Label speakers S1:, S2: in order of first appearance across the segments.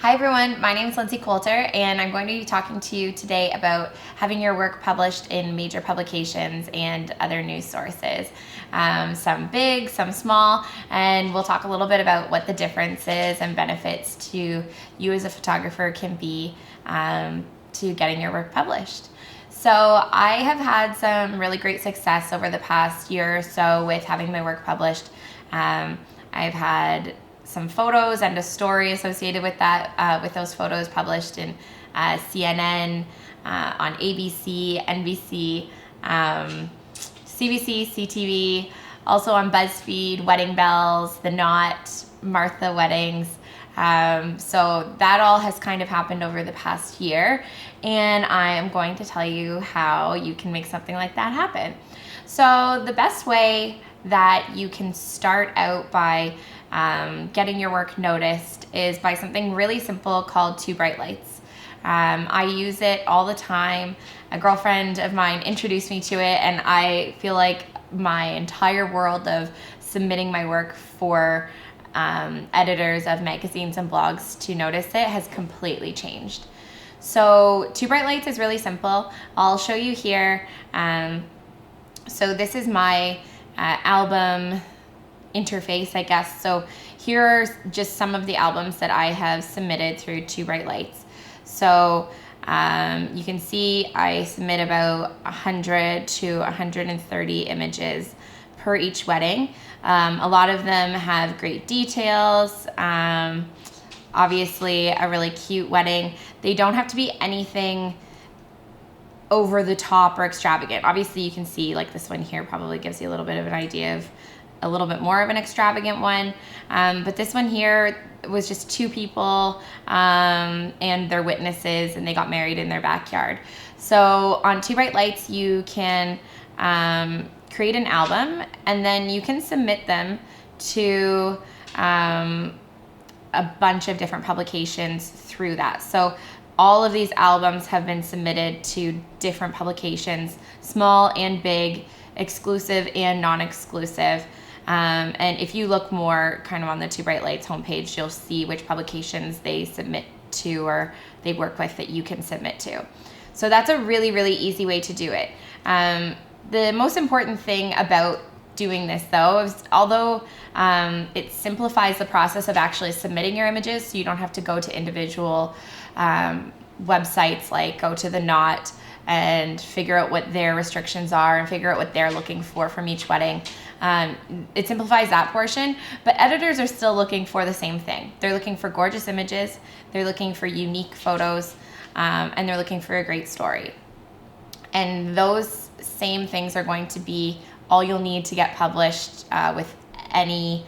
S1: Hi everyone, my name is Lindsay Coulter and I'm going to be talking to you today about having your work published in major publications and other news sources. Some big, some small, and we'll talk a little bit about what the differences and benefits to you as a photographer can be to getting your work published. So I have had some really great success over the past year or so with having my work published. I've had some photos and a story associated with that, with those photos published in CNN, on ABC, NBC, CBC, CTV, also on BuzzFeed, Wedding Bells, The Knot, Martha Weddings. So that all has kind of happened over the past year, and I am going to tell you how you can make something like that happen. So the best way that you can start out by getting your work noticed is by something really simple called 2 bright lights. I use it all the time. A girlfriend of mine introduced me to it, and I feel like my entire world of submitting my work for editors of magazines and blogs to notice it has completely changed. So 2 bright lights is really simple. I'll show you here. So this is my album interface, I guess. So here are just some of the albums that I have submitted through 2 bright lights. So you can see I submit about 100 to 130 images per each wedding. A lot of them have great details. Obviously a really cute wedding. They don't have to be anything over the top or extravagant. Obviously you can see like this one here probably gives you a little bit of an idea of a little bit more of an extravagant one. But this one here was just 2 people and their witnesses, and they got married in their backyard. So on 2 bright lights, you can create an album, and then you can submit them to a bunch of different publications through that. So all of these albums have been submitted to different publications, small and big, exclusive and non-exclusive. And if you look more kind of on the 2 bright lights homepage, you'll see which publications they submit to or they work with that you can submit to. So that's a really, really easy way to do it. The most important thing about doing this though is although it simplifies the process of actually submitting your images, so you don't have to go to individual websites like go to The Knot and figure out what their restrictions are and figure out what they're looking for from each wedding. It simplifies that portion, but editors are still looking for the same thing. They're looking for gorgeous images, they're looking for unique photos, and they're looking for a great story. And those same things are going to be all you'll need to get published with any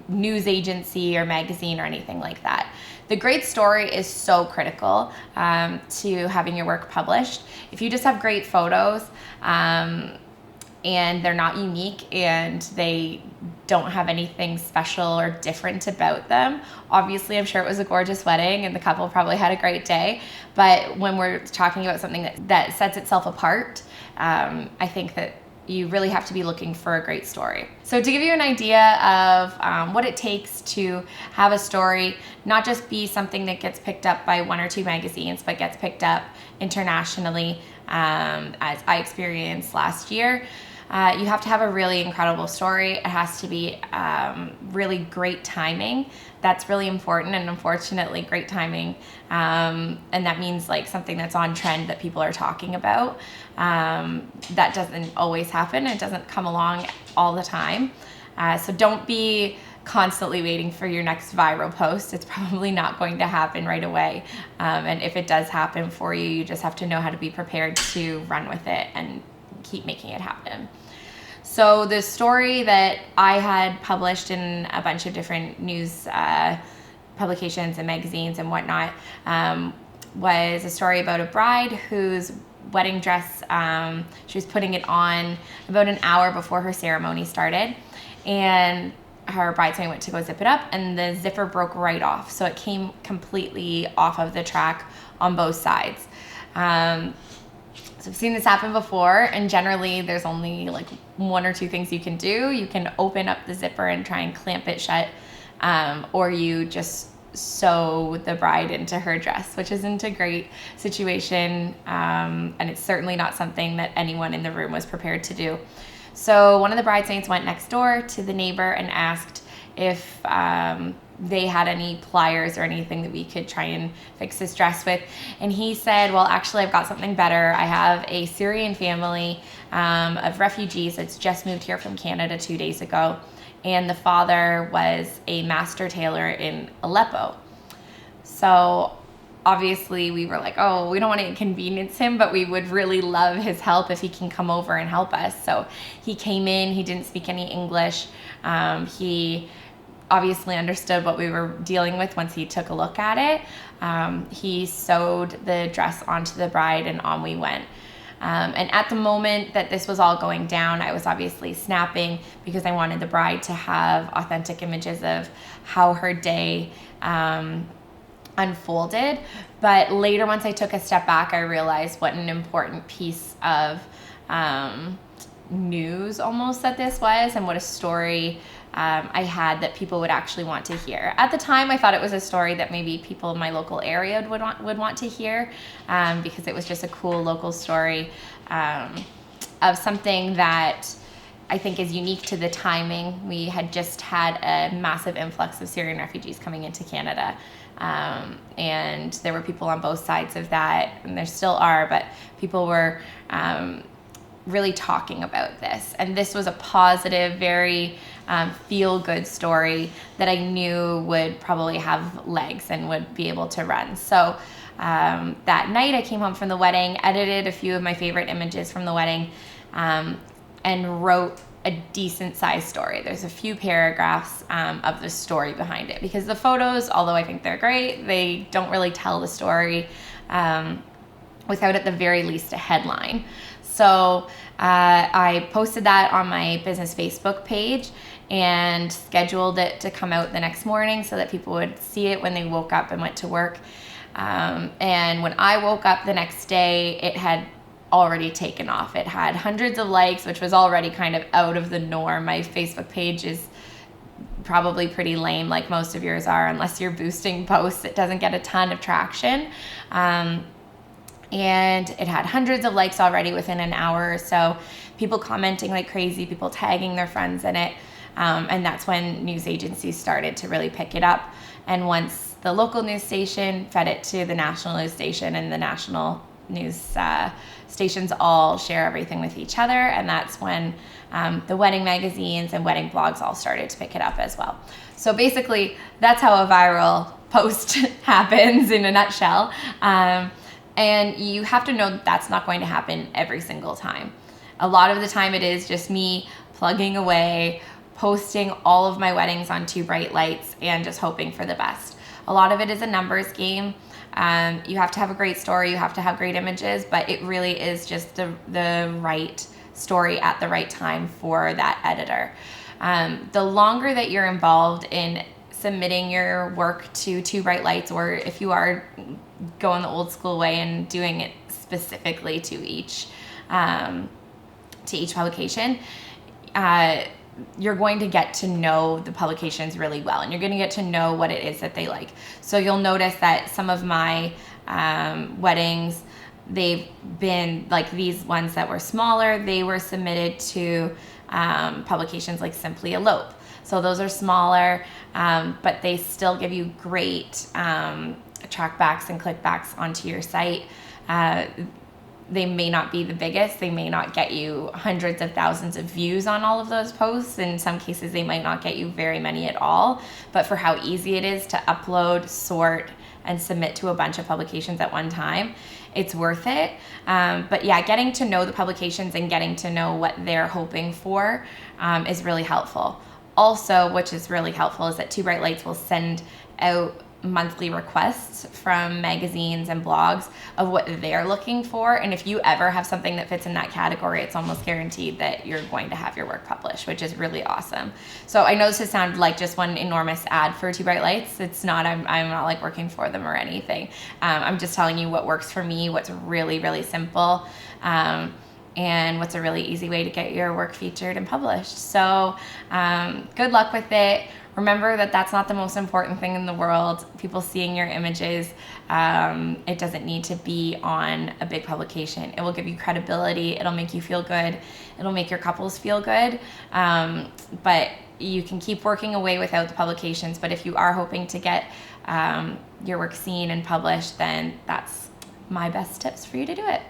S1: news agency or magazine or anything like that. The great story is so critical to having your work published. If you just have great photos and they're not unique and they don't have anything special or different about them, obviously I'm sure it was a gorgeous wedding and the couple probably had a great day, but when we're talking about something that sets itself apart, I think that you really have to be looking for a great story. So to give you an idea of what it takes to have a story not just be something that gets picked up by 1 or 2 magazines, but gets picked up internationally, as I experienced last year, you have to have a really incredible story. It has to be really great timing. That's really important, and unfortunately great timing. And that means like something that's on trend that people are talking about. That doesn't always happen. It doesn't come along all the time. So don't be constantly waiting for your next viral post. It's probably not going to happen right away. And if it does happen for you, you just have to know how to be prepared to run with it and keep making it happen. So the story that I had published in a bunch of different news publications and magazines and whatnot was a story about a bride whose wedding dress, she was putting it on about an hour before her ceremony started, and her bridesmaid went to go zip it up and the zipper broke right off. So it came completely off of the track on both sides. So I've seen this happen before, and generally there's only like 1 or 2 things you can do. You can open up the zipper and try and clamp it shut, or you just sew the bride into her dress, which isn't a great situation, and it's certainly not something that anyone in the room was prepared to do. So one of the bridesmaids went next door to the neighbor and asked if they had any pliers or anything that we could try and fix this dress with. And he said, well, actually, I've got something better. I have a Syrian family of refugees that's just moved here from Canada 2 days ago. And the father was a master tailor in Aleppo. So obviously we were like, oh, we don't want to inconvenience him, but we would really love his help if he can come over and help us. So he came in, he didn't speak any English. He obviously understood what we were dealing with once he took a look at it. He sewed the dress onto the bride and on we went. And at the moment that this was all going down, I was obviously snapping because I wanted the bride to have authentic images of how her day unfolded. But later, once I took a step back, I realized what an important piece of news almost that this was, and what a story I had that people would actually want to hear. At the time, I thought it was a story that maybe people in my local area would want to hear, because it was just a cool local story of something that I think is unique to the timing. We had just had a massive influx of Syrian refugees coming into Canada, and there were people on both sides of that, and there still are, but people were really talking about this. And this was a positive, very feel-good story that I knew would probably have legs and would be able to run. So that night I came home from the wedding, edited a few of my favorite images from the wedding, and wrote a decent sized story. There's a few paragraphs of the story behind it, because the photos, although I think they're great, they don't really tell the story without at the very least a headline. So I posted that on my business Facebook page and scheduled it to come out the next morning so that people would see it when they woke up and went to work. And when I woke up the next day, it had already taken off. It had hundreds of likes, which was already kind of out of the norm. My Facebook page is probably pretty lame, like most of yours are, unless you're boosting posts. It doesn't get a ton of traction. And it had hundreds of likes already within an hour or so, people commenting like crazy, people tagging their friends in it. And that's when news agencies started to really pick it up. And once the local news station fed it to the national news station, and the national news stations all share everything with each other, and that's when the wedding magazines and wedding blogs all started to pick it up as well. So basically, that's how a viral post happens in a nutshell. And you have to know that that's not going to happen every single time. A lot of the time it is just me plugging away, posting all of my weddings on 2 bright lights, and just hoping for the best. A lot of it is a numbers game. You have to have a great story, you have to have great images, but it really is just the right story at the right time for that editor. The longer that you're involved in submitting your work to 2 bright lights, or if you are going the old school way and doing it specifically to each publication, you're going to get to know the publications really well, and you're going to get to know what it is that they like. So you'll notice that some of my weddings, they've been like these ones that were smaller, they were submitted to publications like Simply Elope. So those are smaller, but they still give you great trackbacks and clickbacks onto your site. They may not be the biggest. They may not get you hundreds of thousands of views on all of those posts. In some cases, they might not get you very many at all. But for how easy it is to upload, sort, and submit to a bunch of publications at one time, it's worth it. But yeah, getting to know the publications and getting to know what they're hoping for is really helpful. Also, which is really helpful, is that 2 Bright Lights will send out monthly requests from magazines and blogs of what they're looking for. And if you ever have something that fits in that category, it's almost guaranteed that you're going to have your work published, which is really awesome. So I know this has sounded like just one enormous ad for 2 Bright Lights. It's not. I'm not like working for them or anything. I'm just telling you what works for me, what's really, really simple. and what's a really easy way to get your work featured and published. So good luck with it. Remember that that's not the most important thing in the world, people seeing your images. It doesn't need to be on a big publication. It will give you credibility. It'll make you feel good. It'll make your couples feel good. But you can keep working away without the publications. But if you are hoping to get your work seen and published, then that's my best tips for you to do it.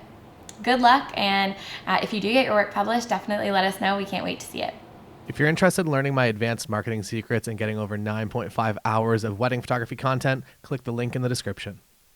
S1: Good luck. And if you do get your work published, definitely let us know. We can't wait to see it.
S2: If you're interested in learning my advanced marketing secrets and getting over 9.5 hours of wedding photography content, click the link in the description.